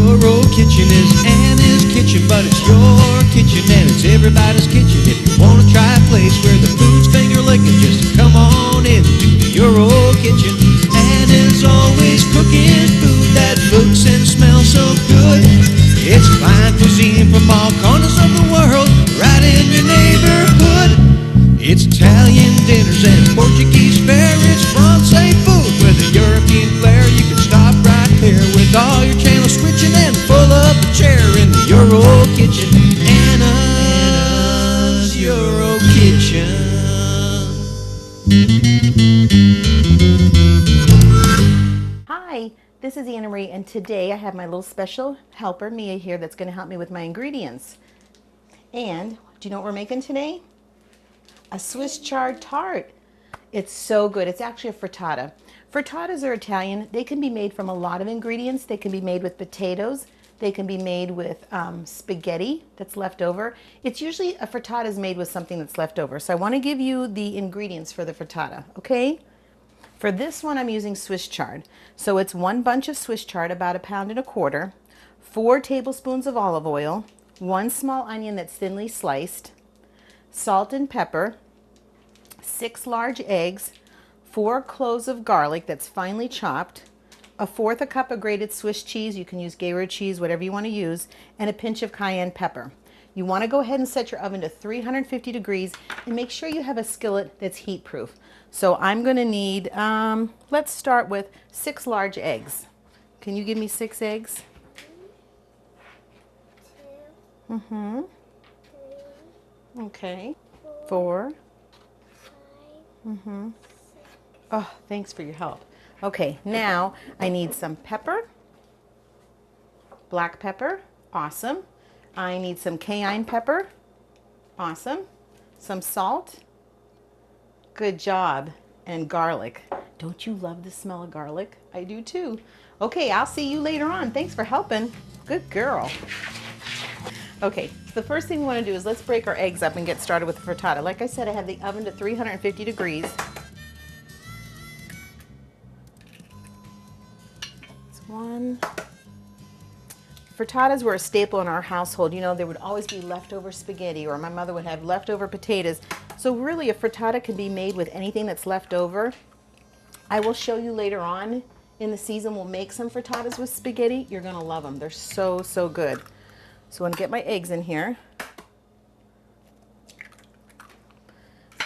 Your old kitchen is Anna's kitchen, but it's your kitchen and it's everybody's kitchen. If you want to try a place where the food's finger licking, just come on in to your old kitchen. Anna's always cooking food that looks and smells so good. It's fine cuisine from all corners of the world, right in your neighborhood. It's Italian dinners and Portuguese fare. It's Francais food with a European flair. You can stop right there with all your channels switching and pull up a chair in the Euro kitchen. Anna's Euro kitchen. Hi, this is Anna Marie, and today I have my little special helper, Mia, here that's going to help me with my ingredients. And do you know what we're making today? A Swiss chard tart. It's so good. It's actually a frittata. Frittatas are Italian. They can be made from a lot of ingredients. They can be made with potatoes. They can be made with spaghetti that's left over. It's usually a frittata is made with something that's left over. So I want to give you the ingredients for the frittata, okay? For this one, I'm using Swiss chard. So it's 1 bunch of Swiss chard, about 1.25 pounds, 4 tablespoons of olive oil, 1 small onion that's thinly sliced, salt and pepper, 6 large eggs, 4 cloves of garlic that's finely chopped, 1/4 cup of grated Swiss cheese, you can use Gruyere cheese, whatever you want to use, and a pinch of cayenne pepper. You want to go ahead and set your oven to 350 degrees and make sure you have a skillet that's heat proof. So I'm going to need, let's start with 6 large eggs. Can you give me 6 eggs? 2, Mm-hmm. 3, Okay. 4. 5, Mm-hmm. 6. Oh, thanks for your help. Okay, now I need some pepper, black pepper, awesome. I need some cayenne pepper, awesome. Some salt, good job, and garlic. Don't you love the smell of garlic? I do too. Okay, I'll see you later on. Thanks for helping. Good girl. Okay, the first thing we want to do is let's break our eggs up and get started with the frittata. Like I said, I have the oven to 350 degrees. That's 1. Frittatas were a staple in our household. You know, there would always be leftover spaghetti, or my mother would have leftover potatoes. So really, a frittata can be made with anything that's left over. I will show you later on in the season. We'll make some frittatas with spaghetti. You're going to love them. They're so, so good. So I'm going to get my eggs in here.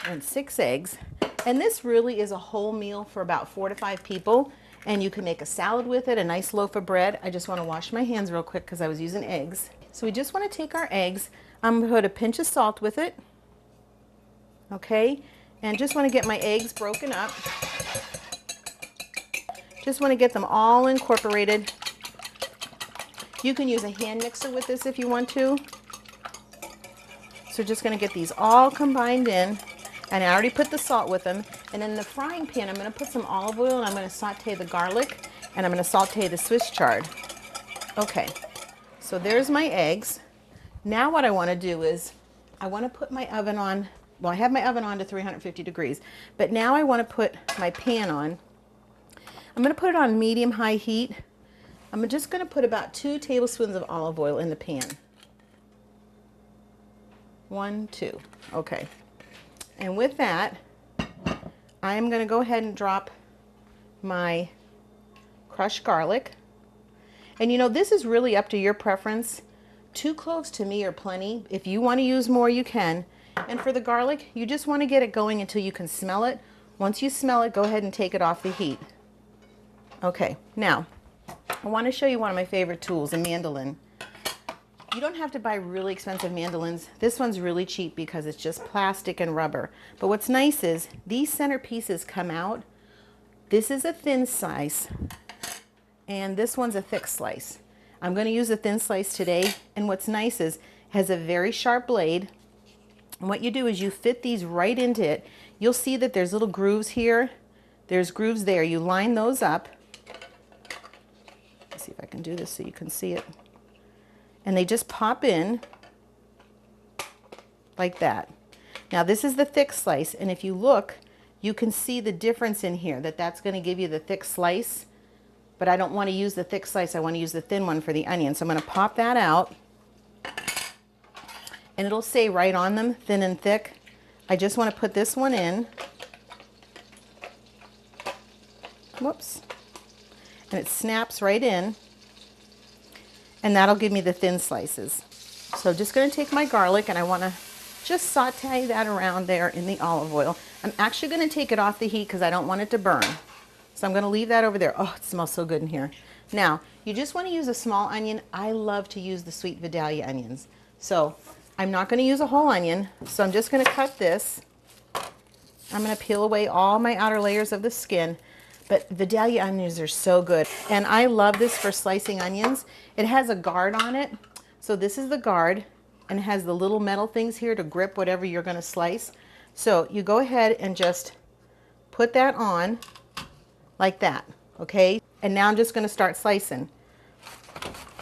And 6 eggs. And this really is a whole meal for about 4 to 5 people. And you can make a salad with it, a nice loaf of bread. I just want to wash my hands real quick because I was using eggs. So we just want to take our eggs. I'm going to put a pinch of salt with it. Okay? And just want to get my eggs broken up. Just want to get them all incorporated. You can use a hand mixer with this if you want to. So just going to get these all combined in. And I already put the salt with them. And in the frying pan, I'm going to put some olive oil and I'm going to saute the garlic and I'm going to saute the Swiss chard. Okay, so there's my eggs. Now what I want to do is I want to put my oven on, well, I have my oven on to 350 degrees, but now I want to put my pan on. I'm going to put it on medium-high heat. I'm just going to put about 2 tablespoons of olive oil in the pan. 1, 2, okay. And with that, I am going to go ahead and drop my crushed garlic. And you know, this is really up to your preference. 2 cloves to me are plenty. If you want to use more, you can. And for the garlic, you just want to get it going until you can smell it. Once you smell it, go ahead and take it off the heat. Okay, now, I want to show you one of my favorite tools, a mandolin. You don't have to buy really expensive mandolins. This one's really cheap because it's just plastic and rubber. But what's nice is these center pieces come out. This is a thin slice, and this one's a thick slice. I'm going to use a thin slice today, and what's nice is it has a very sharp blade. And what you do is you fit these right into it. You'll see that there's little grooves here. There's grooves there. You line those up. Let's see if I can do this so you can see it. And they just pop in like that. Now this is the thick slice, and if you look, you can see the difference in here, that's going to give you the thick slice. but I don't want to use the thick slice. I want to use the thin one for the onion. So I'm going to pop that out, and it'll say right on them, thin and thick. I just want to put this one in. Whoops. And it snaps right in, and that'll give me the thin slices. So I'm just going to take my garlic, and I want to just saute that around there in the olive oil. I'm actually going to take it off the heat because I don't want it to burn. So I'm going to leave that over there. Oh, it smells so good in here. Now, you just want to use a small onion. I love to use the sweet Vidalia onions. So I'm not going to use a whole onion. So I'm just going to cut this. I'm going to peel away all my outer layers of the skin. But Vidalia onions are so good. And I love this for slicing onions. It has a guard on it. So this is the guard, and it has the little metal things here to grip whatever you're going to slice. So you go ahead and just put that on like that, okay? And now I'm just going to start slicing.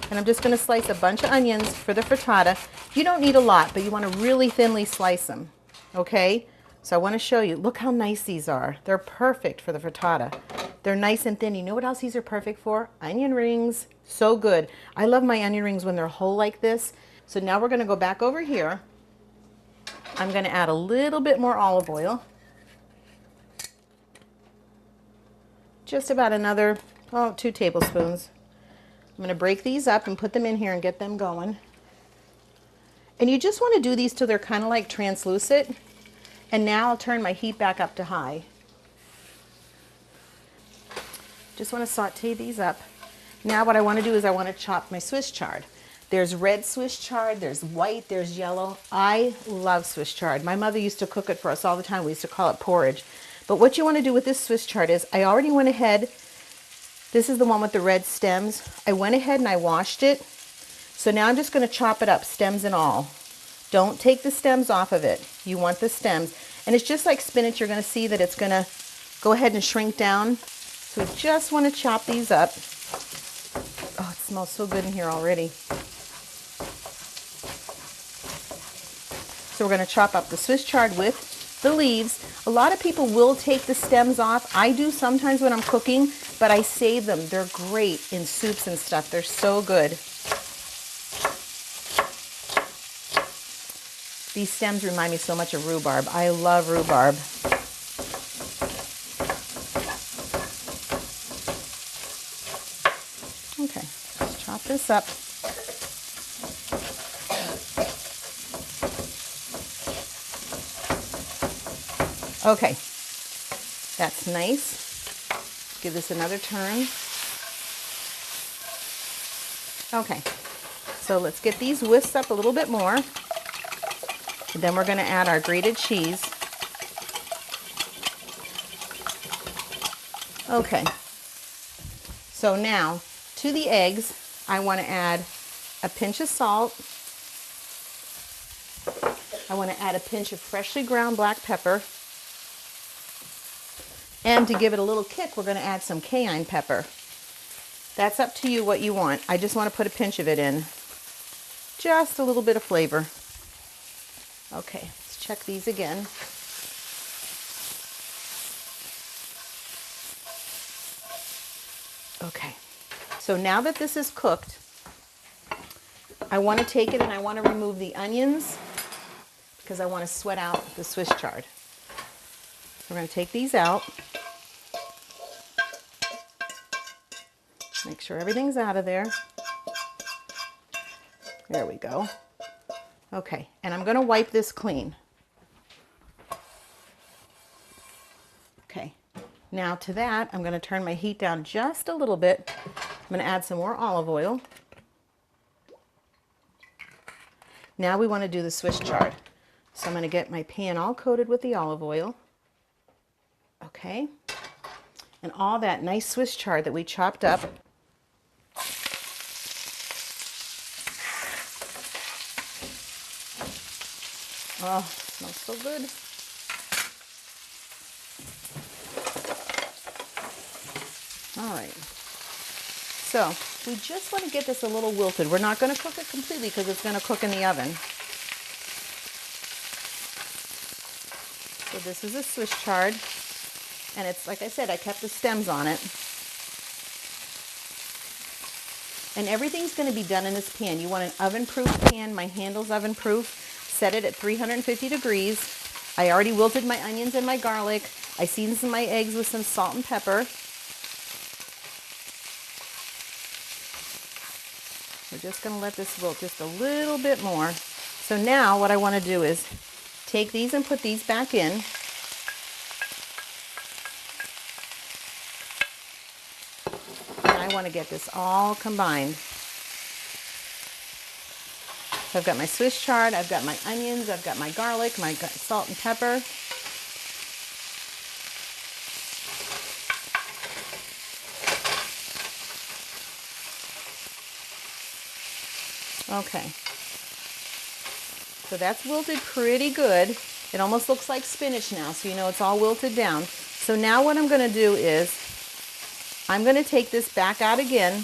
And I'm just going to slice a bunch of onions for the frittata. You don't need a lot, but you want to really thinly slice them, okay? So I want to show you, look how nice these are. They're perfect for the frittata. They're nice and thin. You know what else these are perfect for? Onion rings. So good. I love my onion rings when they're whole like this. So now we're going to go back over here. I'm going to add a little bit more olive oil. Just about another, 2 tablespoons. I'm going to break these up and put them in here and get them going. And you just want to do these till they're kind of like translucent. And now I'll turn my heat back up to high. Just want to saute these up. Now what I want to do is I want to chop my Swiss chard. There's red Swiss chard, there's white, there's yellow. I love Swiss chard. My mother used to cook it for us all the time. We used to call it porridge. But what you want to do with this Swiss chard is, I already went ahead, this is the one with the red stems. I went ahead and I washed it. So now I'm just going to chop it up, stems and all. Don't take the stems off of it. You want the stems. And it's just like spinach. You're going to see that it's going to go ahead and shrink down. So we just want to chop these up. Oh, it smells so good in here already. So we're going to chop up the Swiss chard with the leaves. A lot of people will take the stems off. I do sometimes when I'm cooking, but I save them. They're great in soups and stuff. They're so good. These stems remind me so much of rhubarb. I love rhubarb. Okay, let's chop this up. Okay, that's nice. Give this another turn. Okay, so let's get these whisked up a little bit more. And then we're going to add our grated cheese. Okay, so now to the eggs, I want to add a pinch of salt. I want to add a pinch of freshly ground black pepper. And to give it a little kick, we're going to add some cayenne pepper. That's up to you what you want. I just want to put a pinch of it in. Just a little bit of flavor. Okay, let's check these again. Okay, so now that this is cooked, I want to take it and I want to remove the onions because I want to sweat out the Swiss chard. We're going to take these out. Make sure everything's out of there. There we go. Okay, and I'm going to wipe this clean. Okay, now to that, I'm going to turn my heat down just a little bit. I'm going to add some more olive oil. Now we want to do the Swiss chard. So I'm going to get my pan all coated with the olive oil. Okay, and all that nice Swiss chard that we chopped up. Oh, smells so good. All right. So we just want to get this a little wilted. We're not going to cook it completely because it's going to cook in the oven. So this is a Swiss chard. And it's, like I said, I kept the stems on it. And everything's going to be done in this pan. You want an oven-proof pan. My handle's oven-proof. Set it at 350 degrees. I already wilted my onions and my garlic. I seasoned my eggs with some salt and pepper. We're just going to let this wilt just a little bit more. So now what I want to do is take these and put these back in. And I want to get this all combined. So I've got my Swiss chard, I've got my onions, I've got my garlic, my salt and pepper. Okay, so that's wilted pretty good. It almost looks like spinach now, so you know it's all wilted down. So now what I'm going to do is I'm going to take this back out again.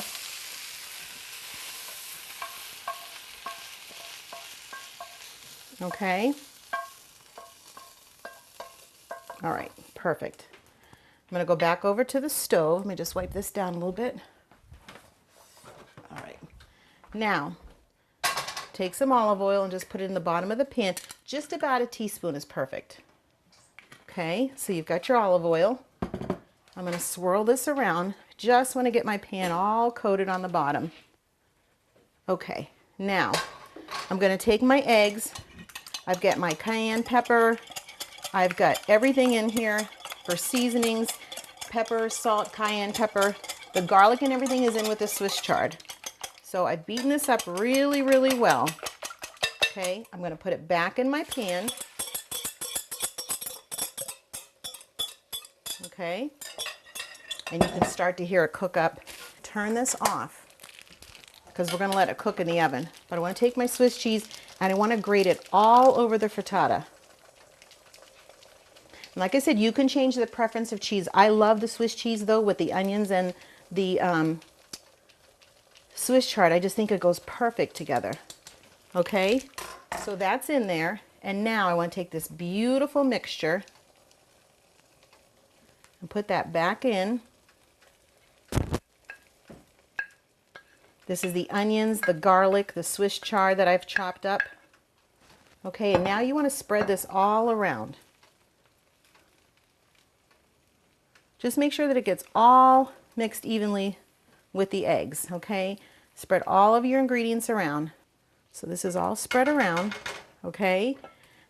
Okay. All right, perfect. I'm going to go back over to the stove. Let me just wipe this down a little bit. All right. Now, take some olive oil and just put it in the bottom of the pan. Just about a teaspoon is perfect. Okay, so you've got your olive oil. I'm going to swirl this around. Just want to get my pan all coated on the bottom. Okay, now I'm going to take my eggs. I've got my cayenne pepper. I've got everything in here for seasonings. Pepper, salt, cayenne pepper. The garlic and everything is in with the Swiss chard. So I've beaten this up really, really well. Okay, I'm going to put it back in my pan. Okay, and you can start to hear it cook up. Turn this off because we're going to let it cook in the oven. But I want to take my Swiss cheese and I want to grate it all over the frittata. And like I said, you can change the preference of cheese. I love the Swiss cheese though with the onions and the Swiss chard. I just think it goes perfect together. Okay, so that's in there. And now I want to take this beautiful mixture and put that back in. This is the onions, the garlic, the Swiss chard that I've chopped up. Okay, and now you want to spread this all around. Just make sure that it gets all mixed evenly with the eggs, okay? Spread all of your ingredients around. So this is all spread around, okay?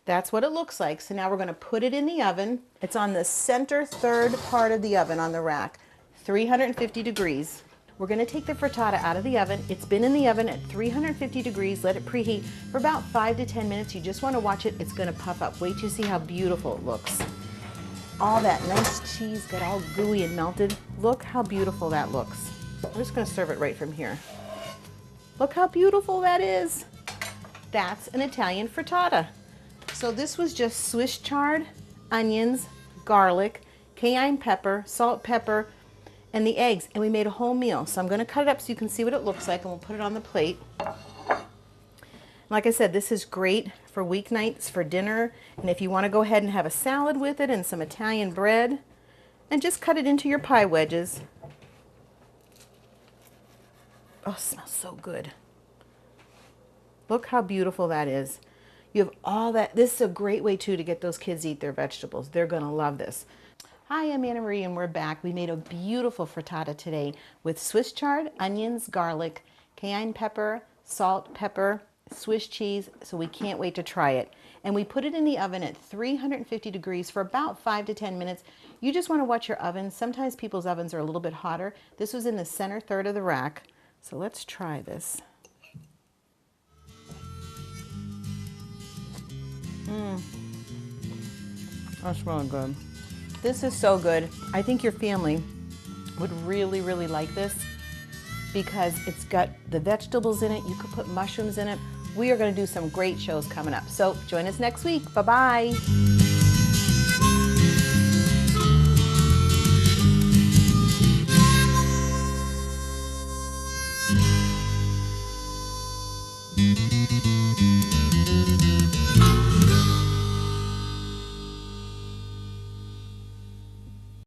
That's what it looks like. So now we're going to put it in the oven. It's on the center third part of the oven on the rack, 350 degrees. We're going to take the frittata out of the oven. It's been in the oven at 350 degrees. Let it preheat for about 5 to 10 minutes. You just want to watch it. It's going to puff up. Wait till you see how beautiful it looks. All that nice cheese got all gooey and melted. Look how beautiful that looks. I'm just going to serve it right from here. Look how beautiful that is. That's an Italian frittata. So this was just Swiss chard, onions, garlic, cayenne pepper, salt, pepper, and the eggs, and we made a whole meal. So I'm going to cut it up so you can see what it looks like, and we'll put it on the plate. Like I said, this is great for weeknights, for dinner, and if you want to go ahead and have a salad with it and some Italian bread, and just cut it into your pie wedges. Oh, it smells so good. Look how beautiful that is. You have all that. This is a great way too to get those kids to eat their vegetables. They're going to love this. Hi, I'm Anna Marie and we're back. We made a beautiful frittata today with Swiss chard, onions, garlic, cayenne pepper, salt, pepper, Swiss cheese, so we can't wait to try it. And we put it in the oven at 350 degrees for about 5 to 10 minutes. You just want to watch your oven. Sometimes people's ovens are a little bit hotter. This was in the center third of the rack. So let's try this. That's really good. This is so good. I think your family would really, really like this because it's got the vegetables in it. You could put mushrooms in it. We are going to do some great shows coming up. So join us next week. Bye-bye.